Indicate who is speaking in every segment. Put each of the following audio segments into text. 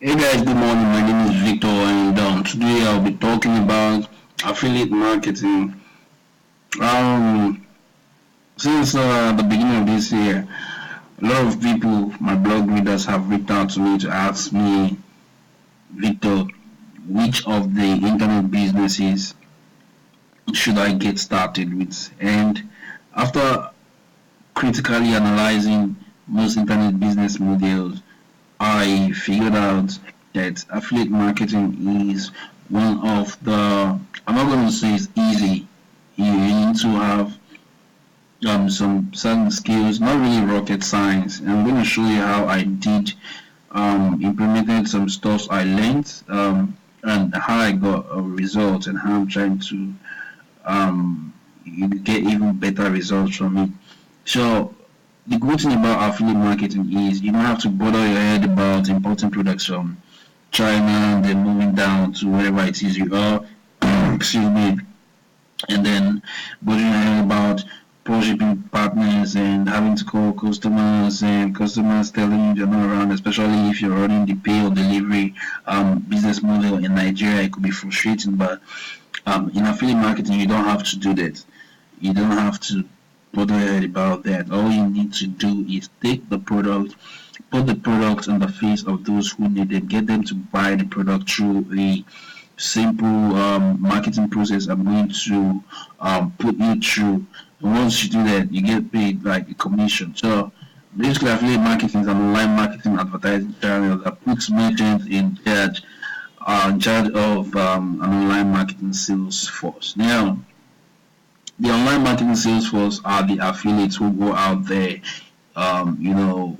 Speaker 1: Hey guys, good morning. My name is Victor, and today I'll be talking about affiliate marketing. Um, since the beginning of this year, a lot of people, my blog readers, have reached out to me to ask me, Victor, which of the internet businesses should I get started with? And after critically analyzing most internet business models, I figured out that affiliate marketing is one of the, I'm not going to say it's easy. You need to have some certain skills, not really rocket science. I'm going to show you how I did, implemented some stuff I learned, and how I got a result and how I'm trying to um, get even better results from it. So the good thing about affiliate marketing is you don't have to bother your head about importing products from China and then moving down to wherever it is you are. Excuse me, and then bothering your head about poor shipping partners and having to call customers and customers telling you they're not around, especially if you're running the pay or delivery business model in Nigeria. It could be frustrating, but in affiliate marketing, you don't have to do that. You don't have to bother your head about that. All you need to do is take the product, put the product on the face of those who need it, get them to buy the product through a simple marketing process I'm going to put you through. And once you do that, you get paid like a commission. So basically, affiliate marketing is an online marketing advertising channel that puts merchants in charge of an online marketing sales force. Now, the online marketing sales force are the affiliates who go out there, you know,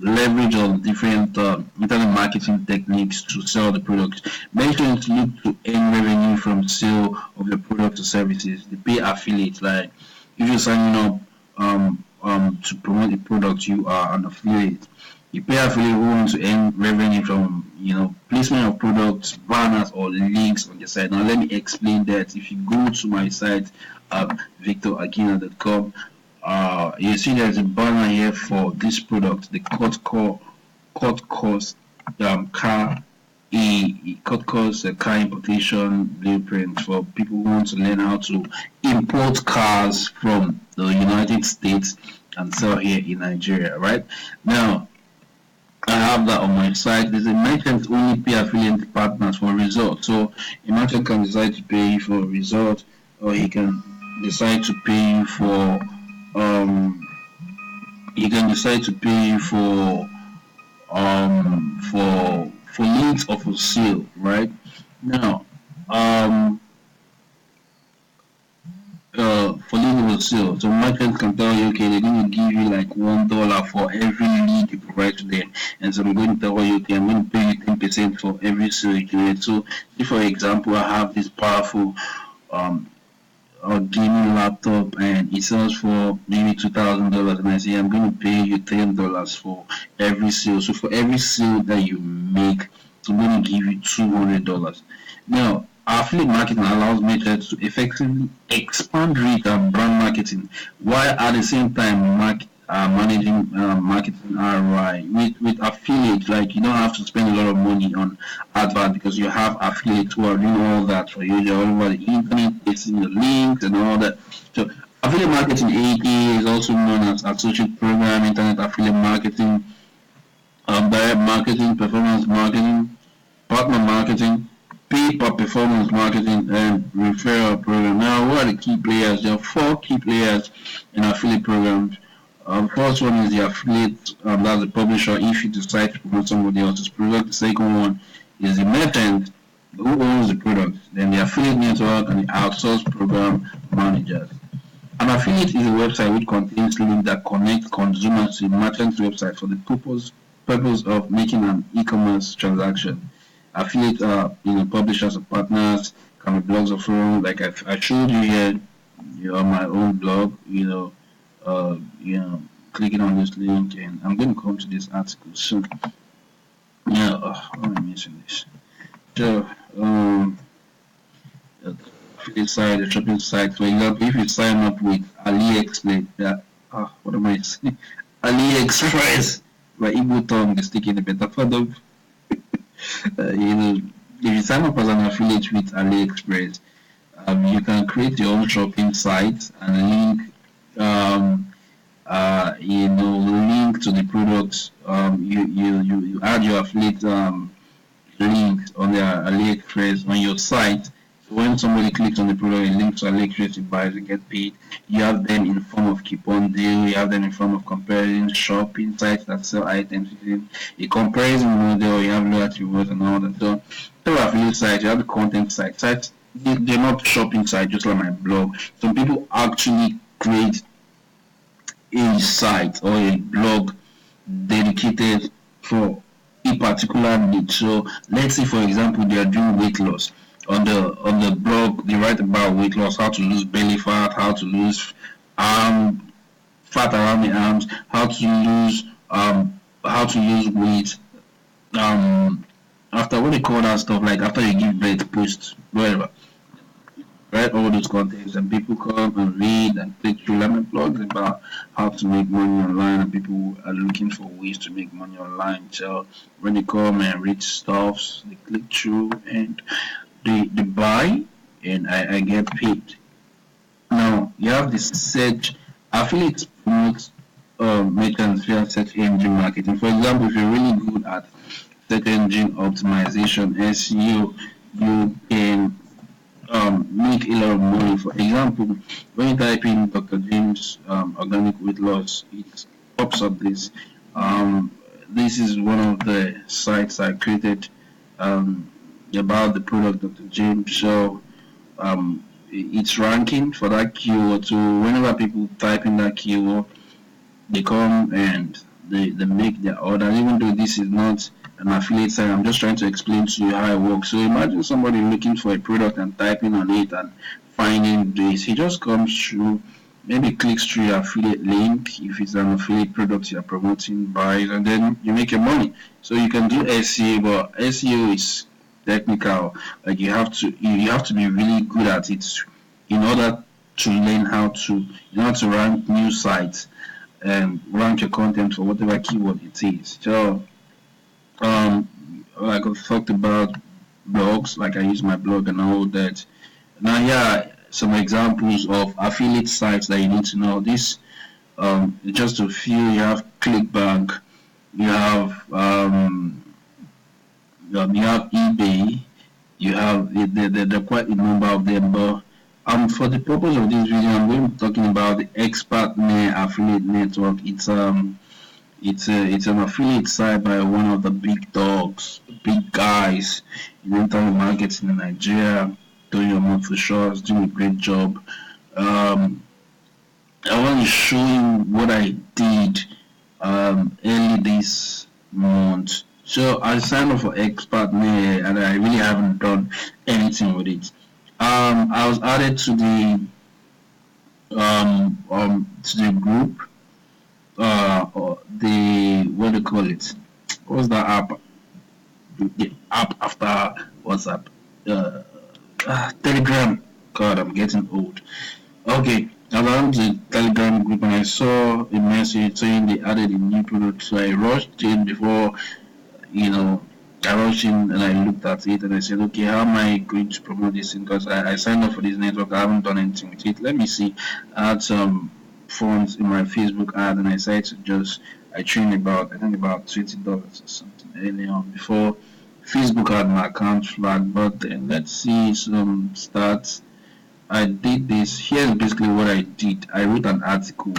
Speaker 1: leverage on different internet marketing techniques to sell the product. Merchants look to earn revenue from sale of your product or services. They pay affiliates. Like if you're signing up to promote a product, you are an affiliate. You pay affiliate who want to earn revenue from placement of products, banners, or links on your site. Now let me explain that. If you go to my site, victoragina.com, you see there's a banner here for this product, the cut cost car cut cost car importation blueprint for people who want to learn how to import cars from the United States and sell here in Nigeria. Right now, I have that on my site. There's a merchant only pay affiliate partners for result. So a merchant can decide to pay you for a result, or he can decide to pay you for um he can decide to pay you for leads or for sale, right? Now, um for lead or sale, so merchants can tell you, okay, they're going to give you like $1 for every lead you provide to them, and so I'm going to tell you, okay, I'm going to pay you 10% for every sale you generate. So, if for example, I have this powerful um a gaming laptop and it sells for maybe $2,000, and I say I'm going to pay you $10 for every sale. So for every sale that you make, I'm going to give you $200. Now, affiliate marketing allows merchants to effectively expand reach and brand marketing while at the same time managing marketing ROI. With affiliates, like you don't have to spend a lot of money on advert because you have affiliates who are doing all that for you. They're all over the internet, pasting the links and all that. So affiliate marketing AE is also known as associate program, internet affiliate marketing, direct marketing, performance marketing, partner marketing, pay per performance marketing, and referral program. Now, what are the key players? There are four key players in affiliate programs. First one is the affiliate, that's the publisher if you decide to promote somebody else's product. The second one is the merchant who owns the product. Then the affiliate network and the outsourced program managers. An affiliate is a website which contains links that connect consumers to a merchant's website for the purpose of making an e-commerce transaction. Affiliate publishers or partners, can be blogs or forums. Like I showed you here, on my own blog, uh, you know, clicking on this link, and I'm going to come to this article soon. Yeah, let me mention this. So, affiliate site, the shopping site, for example, if you sign up with AliExpress, what am I saying? AliExpress, my Igbo tongue is taking a better part of You know, if you sign up as an affiliate with AliExpress, you can create your own shopping site and link, link to the products. You add your affiliate links on their AliExpress on your site. So when somebody clicks on the product, it links to AliExpress, it buys, it get paid. You have them in form of coupon deal. You have them in form of comparison shopping sites that sell items within a comparison model. You have loyalty rewards and all that. So through affiliate sites, you have the content sites. They're not shopping sites, just like my blog. Some people actually create a site or a blog dedicated for a particular need. So let's say, for example, they are doing weight loss. On the blog, they write about weight loss, how to lose belly fat, how to lose fat around the arms, how to lose weight after what they call that stuff, like after you give birth, post, whatever. Write all those contents, and people come and read and click through lemon blogs about how to make money online, and people are looking for ways to make money online. So when they come and read stuffs, they click through and they buy, and I get paid. Now you have this search affiliates promote merchants via search engine marketing. For example, if you're really good at search engine optimization SEO, you can make a lot of money. For example, when you type in Dr. James organic weight loss, it pops up this. This is one of the sites I created about the product Dr. James. So it's ranking for that keyword. So whenever people type in that keyword, they come and they make their order. Even though this is not an affiliate site, I'm just trying to explain to you how it works. So imagine somebody looking for a product and typing on it and finding this. He just comes through, maybe clicks through your affiliate link. If it's an affiliate product you're promoting, buys, and then you make your money. So you can do SEO, but SEO is technical. Like you have to be really good at it in order to learn how to rank new sites and rank your content for whatever keyword it is. So like I've talked about blogs, like I use my blog and all that. Now yeah, some examples of affiliate sites that you need to know. This just a few. You have ClickBank, you have eBay, you have there are quite a number of them, but for the purpose of this video, I'm going to be talking about the ExpertNet affiliate network. It's an affiliate site by one of the big dogs, big guys in internet marketing in Nigeria, doing your month for sure, doing a great job. I want to show you what I did early this month. So I signed up for ExpertNet and I really haven't done anything with it. I was added to the group, or the what do you call it? What's that app? The app after WhatsApp, Telegram. God, I'm getting old. Okay, I was on the Telegram group and I saw a message saying they added a new product, so I rushed in before I rushed in and I looked at it and I said, okay, how am I going to promote this thing? Because I signed up for this network, I haven't done anything with it. Let me see. I had some funds in my Facebook ad and I decided to I trained about $20 or something early on before Facebook had my account flagged. But then let's see some stats. I did this. Here's basically what I did. I wrote an article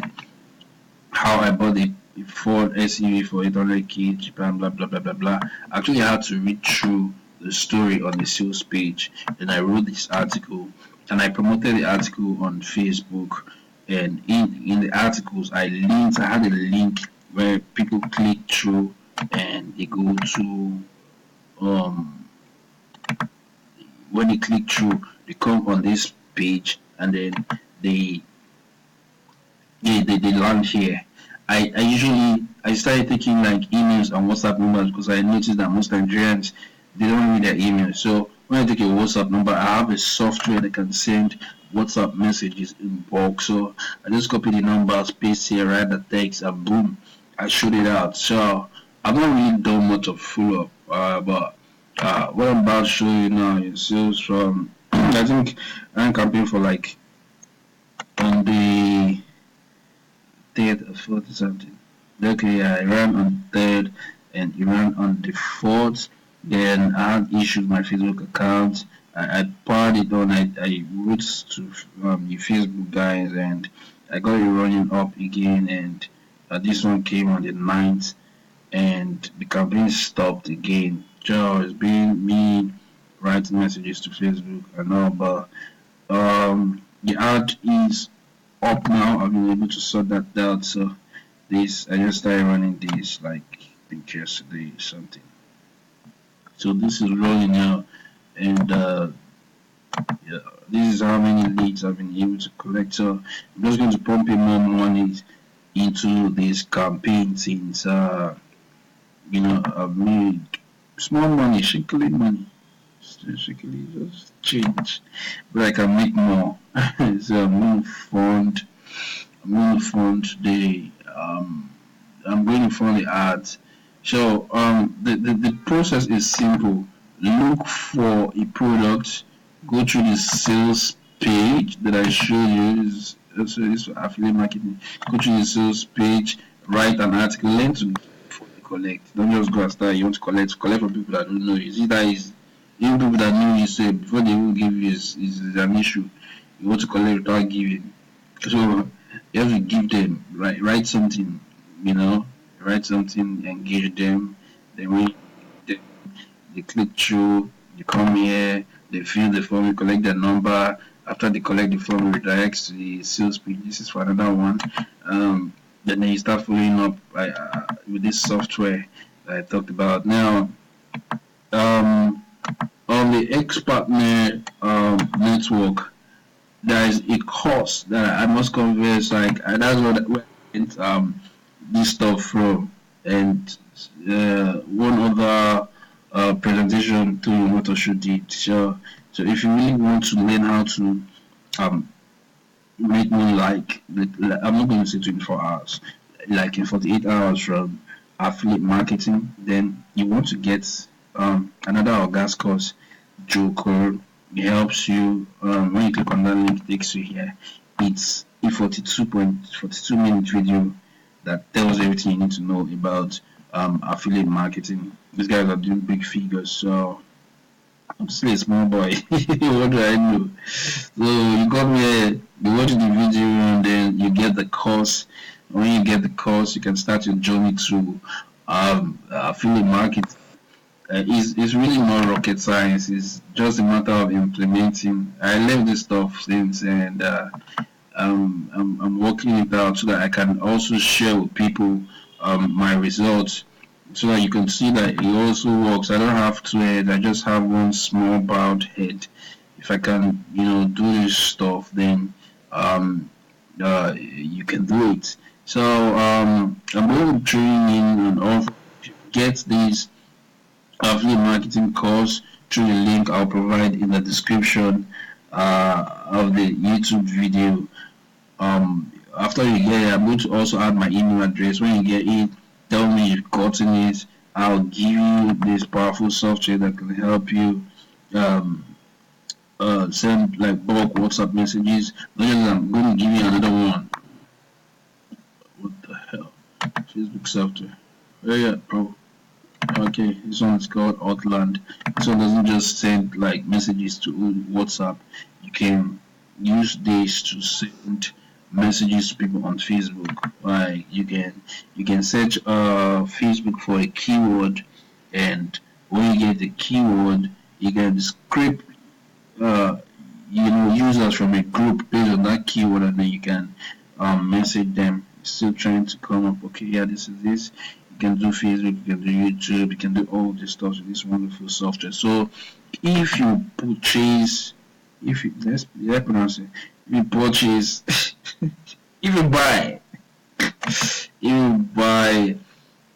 Speaker 1: how I bought a Ford SUV for 800k Japan, blah blah blah blah blah. Actually, I had to read through the story on the sales page. Then I wrote this article and I promoted the article on Facebook. And in the articles, I had a link where people click through and they go to when they click through, they come on this page and then they land here. I started taking like emails and WhatsApp numbers because I noticed that most Nigerians, they don't read their emails. So when I take a WhatsApp number, I have a software that can send WhatsApp messages in bulk. So I just copy the numbers, paste here, write the text, and boom, I shoot it out. So I've not really done much of follow up, but what I'm about to show you now is sales from I think I'm campaign for like on the third or fourth or something. Okay, I ran on third and it ran on the fourth. Then I had issues with my Facebook account. I powered it on. I wrote to the Facebook guys and I got it running up again. And this one came on the ninth, and the campaign stopped again. So it's been me writing messages to Facebook and all, but the ad is up now. I've been able to sort that out. So this I just started running this like I think yesterday or something. So this is rolling now, and yeah, this is how many leads I've been able to collect. So I'm just going to pump in more money into this campaign since I've made small money, shekeli money. Shekeli just change, but I can make more. So I'm going to fund the I'm going to fund the ads. So the process is simple. Look for a product, go through the sales page that I showed you. This for affiliate marketing. Go through the sales page, write an article, learn to before you collect. Don't just go and start. You want to collect from people that don't know you. See that is even people that know you say before they will give you is an issue. You want to collect without giving. So you have to give them, write something, you know, write something, engage them. Then when they click through, they come here, they fill the form, you collect their number. After they collect the form, it redirects to the sales page. This is for another one. Then you start following up with this software that I talked about. Now, on the ex-partner network, there is a course that I must confess, like that's what this stuff from, and one other presentation to what I should did. So if you really want to learn how to um make money, I'm not going to say 24 hours, like in 48 hours from affiliate marketing, then you want to get another gas course, Joker. It helps you when you click on that link, it takes you here. It's a 42.42 minute video that tells everything you need to know about affiliate marketing. These guys are doing big figures, so I'm still a small boy. What do I know? So you come here, you watch the video, and then you get the course. When you get the course, you can start your journey to affiliate marketing. It's really not rocket science. It's just a matter of implementing. I love this stuff since, and I'm working it out so that I can also share with people my results, so that you can see that it also works. I don't have two heads. I just have one small bowed head. If I can, do this stuff, then you can do it. So I'm going to train in and also get this affiliate marketing course through the link I'll provide in the description of the YouTube video. After you get it, I'm going to also add my email address. When you get it, tell me you've gotten it. I'll give you this powerful software that can help you send like bulk WhatsApp messages. I'm going to give you another one. What the hell? Facebook software. Oh yeah, bro. Okay, this one is called Outland. This one doesn't just send like messages to WhatsApp. You can use this to send messages to people on Facebook. Like you can search Facebook for a keyword, and when you get the keyword, you can script users from a group based on that keyword, and then you can message them. Still trying to come up. Okay, yeah, this is this. You can do Facebook, you can do YouTube, you can do all this stuff with this wonderful software. So if you purchase, let's pronounce it, if you purchase, if you buy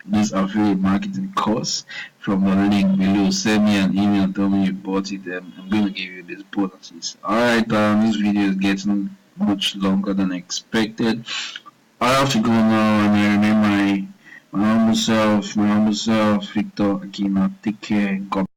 Speaker 1: this affiliate marketing course from the link below, send me an email and tell me you bought it, and I'm going to give you these bonuses. Alright, this video is getting much longer than expected. I have to go now, and I remain my humble self, Victor Agina. Take care. God